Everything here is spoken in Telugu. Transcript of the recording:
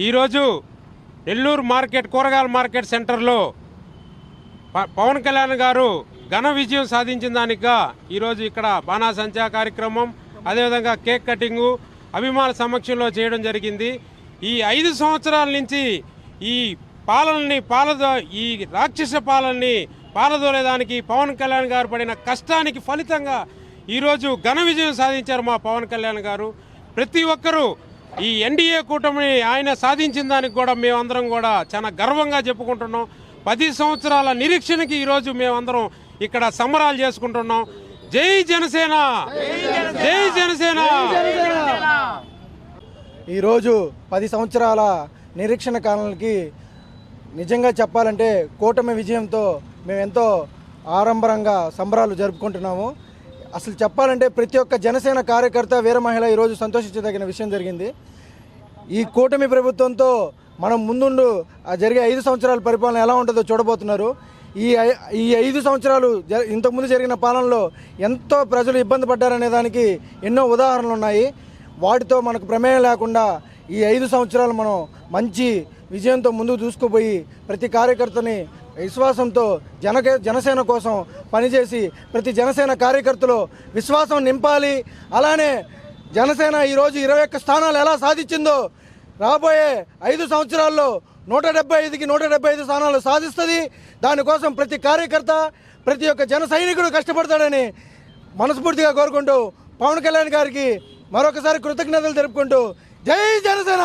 ఈరోజు నెల్లూరు మార్కెట్ కూరగాయల మార్కెట్ సెంటర్లో పవన్ కళ్యాణ్ గారు ఘన విజయం సాధించిన దానిగా ఈరోజు ఇక్కడ బాణాసంచా కార్యక్రమం, అదేవిధంగా కేక్ కటింగు అభిమానుల సమక్షంలో చేయడం జరిగింది. ఈ 5 సంవత్సరాల నుంచి ఈ ఈ రాక్షస పాలనని పాలదోలేదానికి పవన్ కళ్యాణ్ గారు పడిన కష్టానికి ఫలితంగా ఈరోజు ఘన విజయం సాధించారు మా పవన్ కళ్యాణ్ గారు. ప్రతి ఒక్కరూ ఈ ఎన్డీఏ కూటమిని ఆయన సాధించిన దానికి కూడా మేమందరం కూడా చాలా గర్వంగా చెప్పుకుంటున్నాం. 10 సంవత్సరాల నిరీక్షణకి ఈరోజు మేమందరం ఇక్కడ సంబరాలు చేసుకుంటున్నాం. జై జనసేన, జై జనసేన. ఈరోజు 10 సంవత్సరాల నిరీక్షణ కాలానికి నిజంగా చెప్పాలంటే కూటమి విజయంతో మేము ఎంతో ఆడంబరంగా సంబరాలు జరుపుకుంటున్నాము. అసలు చెప్పాలంటే ప్రతి ఒక్క జనసేన కార్యకర్త వీర మహిళ ఈరోజు సంతోషించదగిన విషయం జరిగింది. ఈ కూటమి ప్రభుత్వంతో మనం ముందుండు జరిగే 5 సంవత్సరాల పరిపాలన ఎలా ఉంటుందో చూడబోతున్నారు. ఈ 5 సంవత్సరాలు ఇంతకుముందు జరిగిన పాలనలో ఎంతో ప్రజలు ఇబ్బంది పడ్డారనే దానికి ఎన్నో ఉదాహరణలు ఉన్నాయి. వాటితో మనకు ప్రమేయం లేకుండా ఈ 5 సంవత్సరాలు మనం మంచి విజయంతో ముందుకు దూసుకుపోయి ప్రతి కార్యకర్తని విశ్వాసంతో జనసేన కోసం పనిచేసి ప్రతి జనసేన కార్యకర్తలో విశ్వాసం నింపాలి. అలానే జనసేన ఈరోజు 21 స్థానాలు ఎలా సాధించిందో రాబోయే 5 సంవత్సరాల్లో 175కి 175 స్థానాలు సాధిస్తుంది. దానికోసం ప్రతి కార్యకర్త ప్రతి ఒక్క జన సైనికుడు కష్టపడతాడని మనస్ఫూర్తిగా కోరుకుంటూ పవన్ కళ్యాణ్ గారికి మరొకసారి కృతజ్ఞతలు తెలుపుకుంటూ జై జనసేన.